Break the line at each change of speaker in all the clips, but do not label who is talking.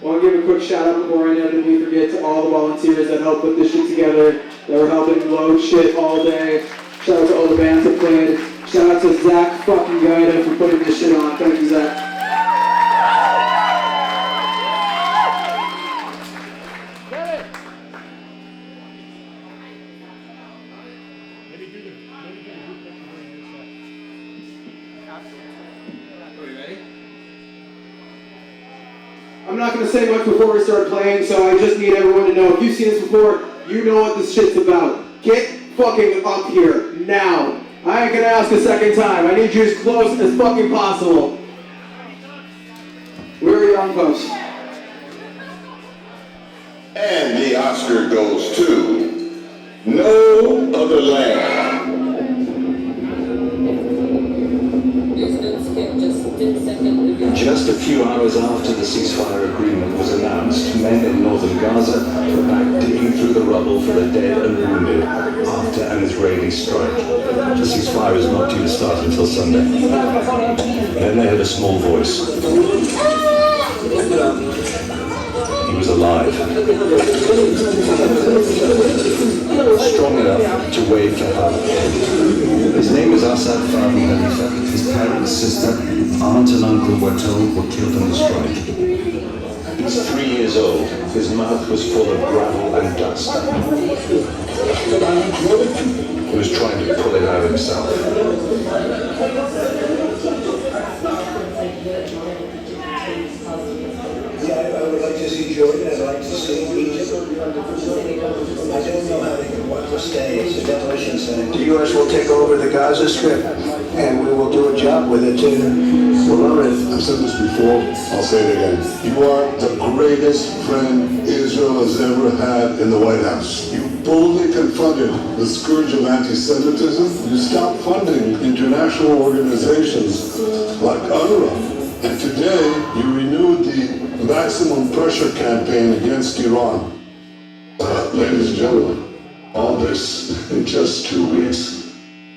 want to give a quick shout out before I inevitably forget to all the volunteers that helped put this shit together, that were helping load shit all day. Shout out to all the bands that played. Shout out to Zach fucking Gaida for putting this shit on. Thank you, Zach. I'm not going to say much before we start playing, so I just need everyone to know, if you've seen this before, you know what this shit's about. Get fucking up here, now. I ain't going to ask a second time. I need you as close as fucking possible. We're Young Pups.
And the Oscar goes to No Other Land.
Just a few hours after the ceasefire agreement was announced, men in northern Gaza were back digging through the rubble for the dead and wounded after an Israeli strike. The ceasefire is not due to start until Sunday. Then they heard a small voice. He was alive. Strong enough to wave to help. His name is Asad Farhi Khalifa. His parents, sister, aunt and uncle were told were killed in the strike. He's 3 years old. His mouth was full of gravel and dust. He was trying to pull it out himself.
I would like to see Jordan, I'd like to see Egypt. I don't know how they want to stay. It's a demolition center. The U.S. will take over the Gaza Strip, and we will do a job with it too.
I've said this before, I'll say it again. You are the greatest friend Israel has ever had in the White House. You boldly confronted the scourge of anti-Semitism. You stopped funding international organizations like UNRWA. And today, you renewed the maximum pressure campaign against Iran. Ladies and gentlemen, all this in just 2 weeks.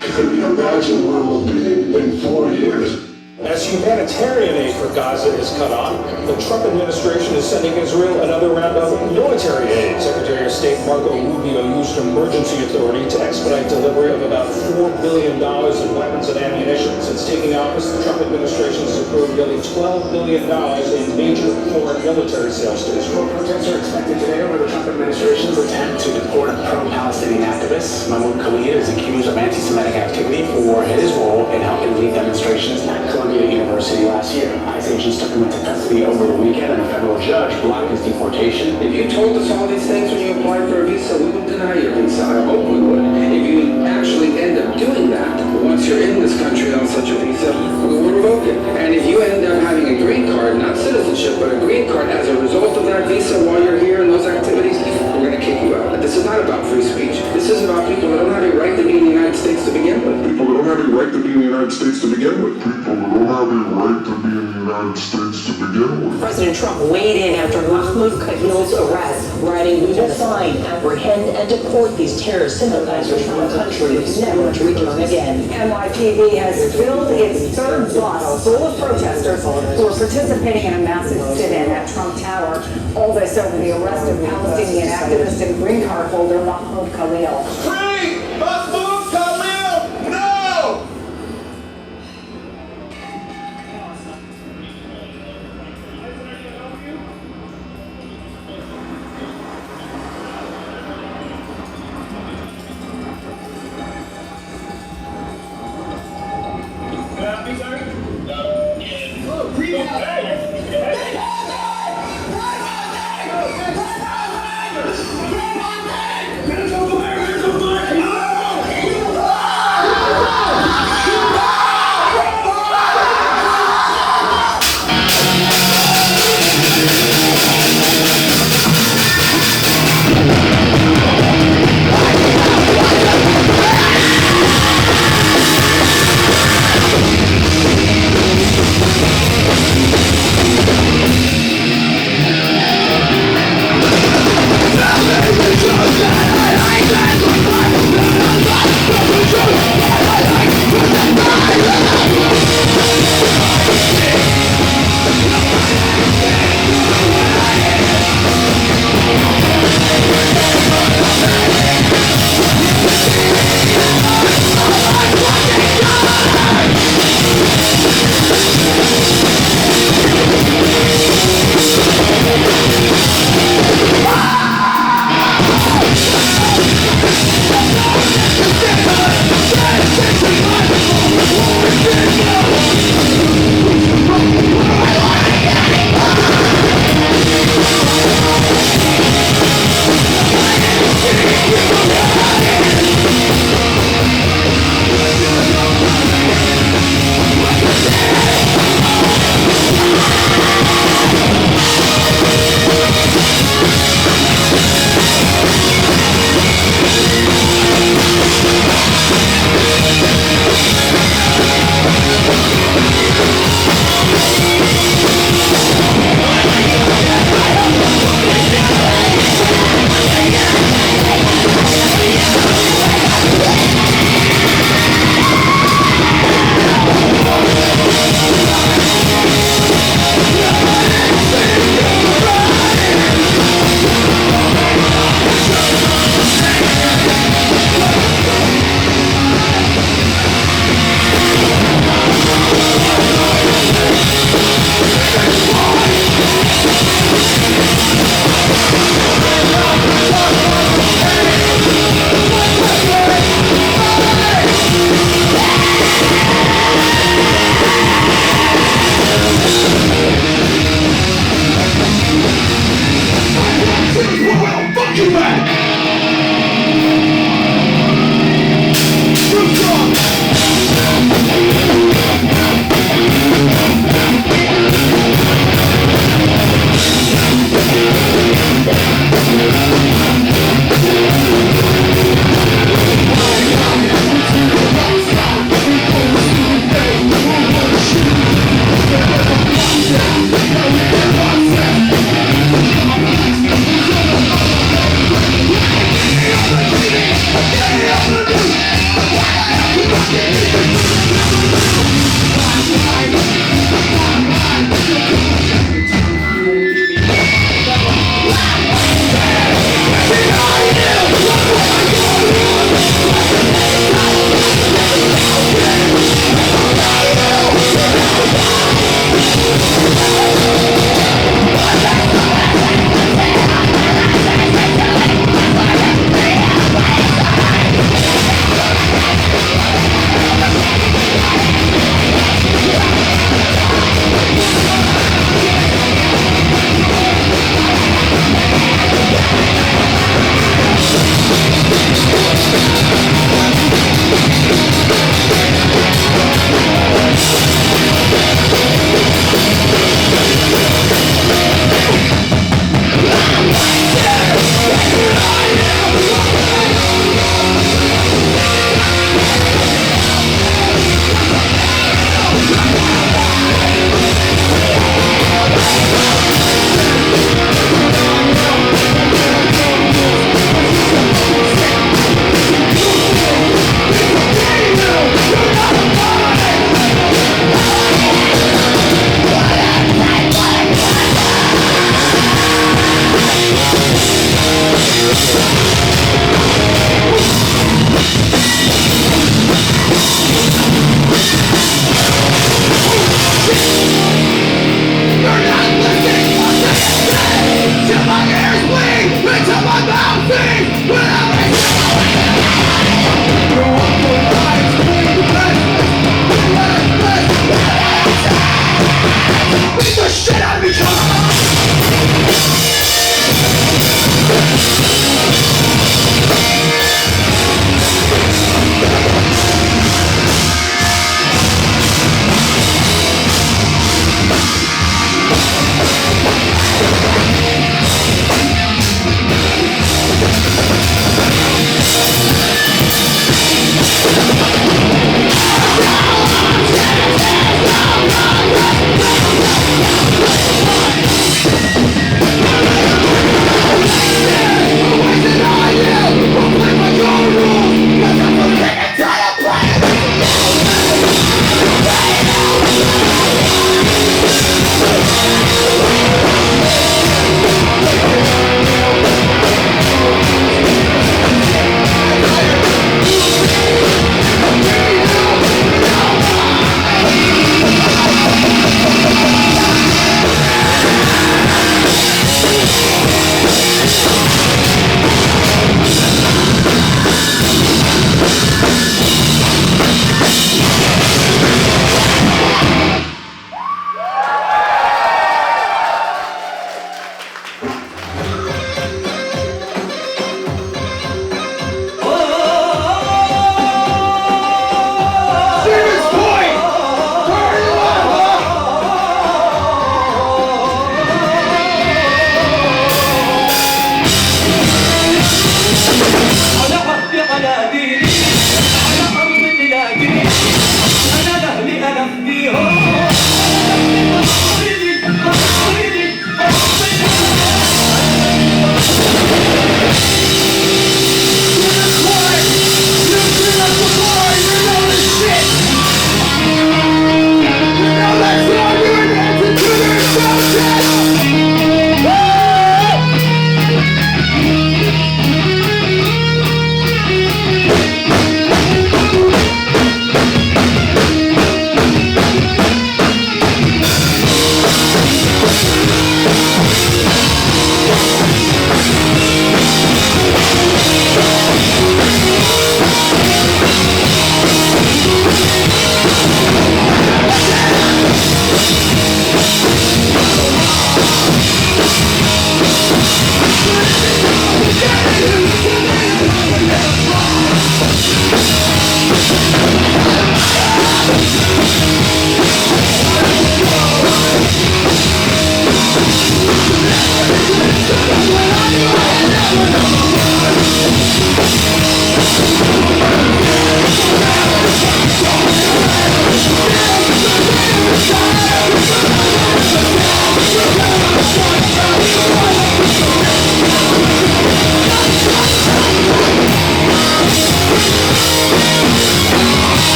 Can you imagine where we'll be in 4 years?
As humanitarian aid for Gaza is cut off, the Trump administration is sending Israel another round of military aid. Secretary of State Marco Rubio used emergency authority to expedite delivery of about $4 billion in weapons and ammunition. Since taking office, the Trump administration has approved nearly $12 billion in major foreign military sales to Israel.
Protests are expected today over the Trump administration's attempt to deport a pro-Palestinian activist. Mahmoud Khalid is accused of anti-Semitic activity for his role in helping lead demonstrations at Columbia University last year. ICE agents took him into custody over the weekend, and a federal judge blocked his deportation.
If you told us all these things when you applied for a visa, we would deny your visa. I hope we would. If you actually end up doing that, once you're in this country on such a visa, we will revoke it. And if you end up having a green card, not citizenship, but a green card as a result of that visa while you're here in those activities, we're going to kick you out. This is not about free speech. This is about people that don't have a right to be in the United States to begin with.
People that don't have a right to be in the United States to begin with. People that don't have a right to be in the United States to begin with.
President Trump weighed in after Mahmoud Khalil's arrest, writing, "We will find, apprehend, and deport these terrorist sympathizers from a country never to return again."
NYPD has filled its third bus full of protesters who are participating in a massive sit-in at Trump Tower. All this over the arrest of Palestinian activist and green card holder Mahmoud Khalil.
Free Mahmoud Khalil! No!
There's a fire!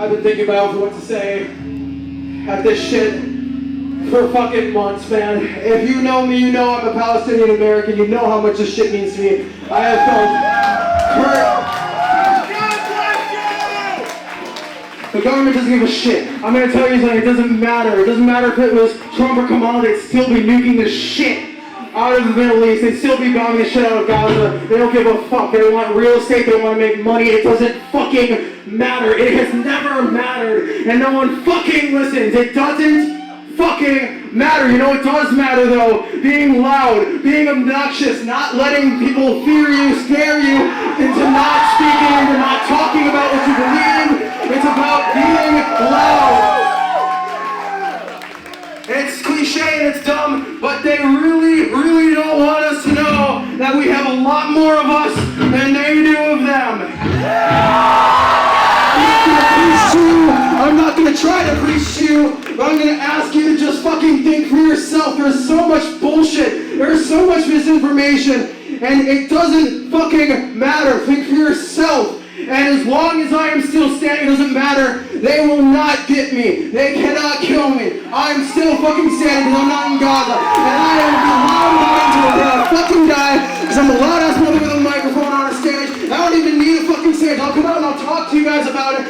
I've been thinking about what to say at this shit for fucking months, man. If you know me, you know I'm a Palestinian American. You know how much this shit means to me. I have felt hurt. The government doesn't give a shit. I'm gonna tell you something, it doesn't matter. It doesn't matter if it was Trump or Kamala, they'd still be nuking the shit out of the Middle East. They'd still be bombing the shit out of Gaza. They don't give a fuck. They want real estate, they want to make money. It doesn't fucking matter. It has never mattered. And no one fucking listens. It doesn't fucking matter. You know what does matter though? Being loud, being obnoxious, not letting people fear you, scare you into not speaking, into not talking about what you believe in. It's about being loud. It's cliche and it's dumb, but they really, really don't want us to know that we have a lot more of us than they do of them. I'm not gonna try to preach to you, but I'm gonna ask you to just fucking think for yourself. There's so much bullshit. There's so much misinformation, and it doesn't fucking matter. Think for yourself. And as long as I am still standing, it doesn't matter. They will not get me. They cannot kill me. I'm still fucking standing because I'm not in Gaza. And I am loud about it until I fucking die because I'm a loud ass mother with a microphone on a stage. I don't even need a fucking stage. I'll come out and I'll talk to you guys about it.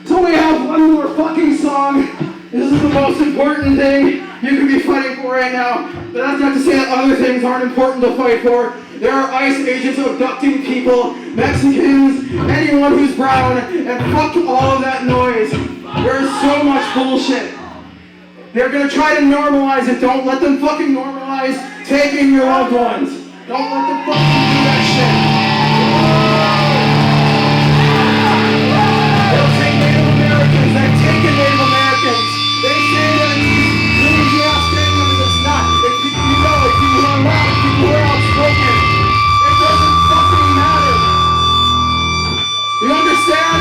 So we have one more fucking song. This is the most important thing you can be fighting for right now. But that's not to say that other things aren't important to fight for. There are ICE agents abducting people, Mexicans, anyone who's brown, and fuck all of that noise. There's so much bullshit. They're gonna try to normalize it. Don't let them fucking normalize taking your loved ones. Don't let them fucking do that shit. They'll take Native Americans. They've taken Native Americans. They say that it's ass gangbangers. It's not. It's people you know. It's people who are loud. It's people who are outspoken. It doesn't fucking matter. You understand?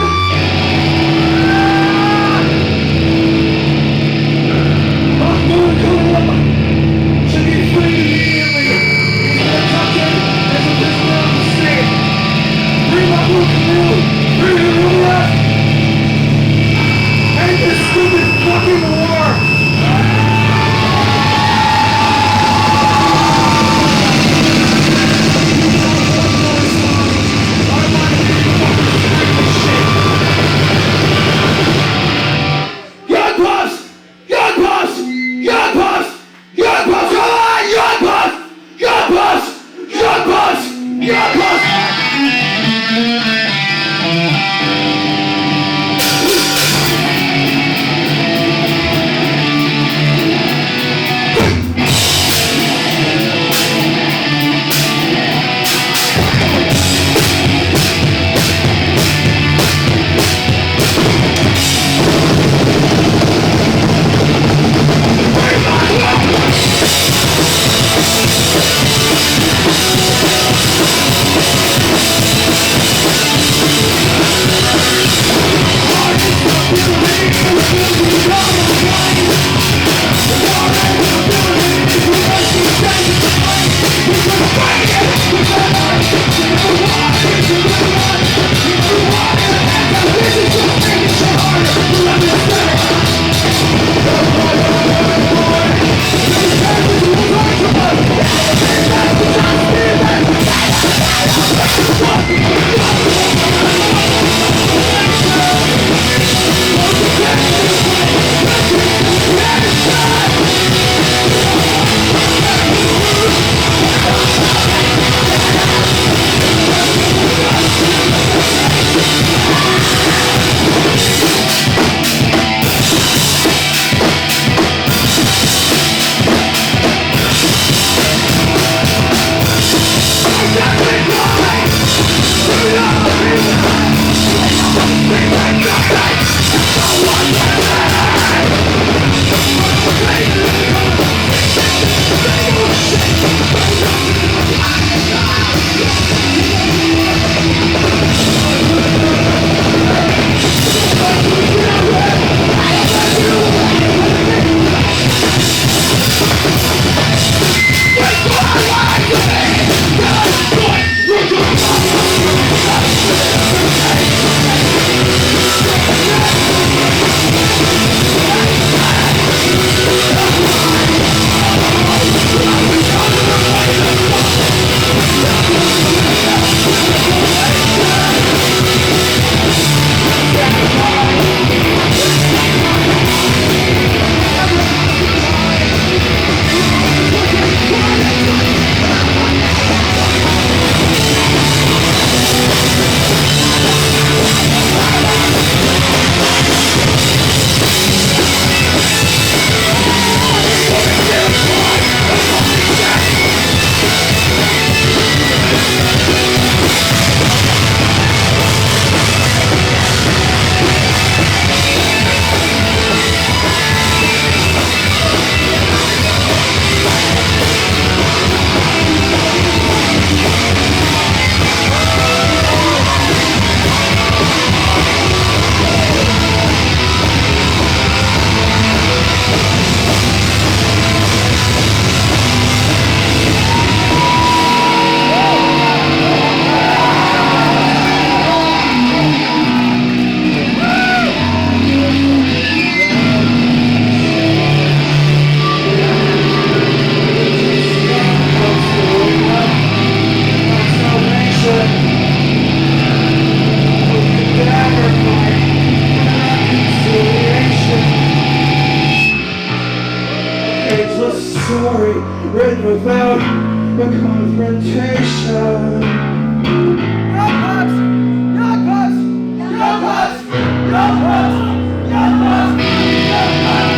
Should be freed immediately. He's been abducted as a prisoner of the state. Free Mahmoud Kamil. Free Hurula. End this stupid fucking war. Young Pups! Young Pups! Young Pups! Young Pups! Come on! Young Pups! Young Pups! Young Pups! Young Pups! story written without a confrontation. Young Pups! Young Pups! Young Pups! Young Pups! Young Pups! Young Pups!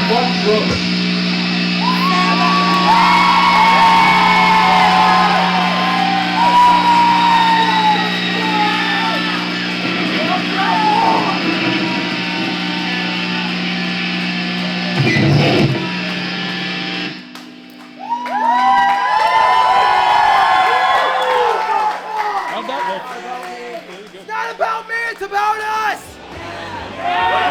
What drugs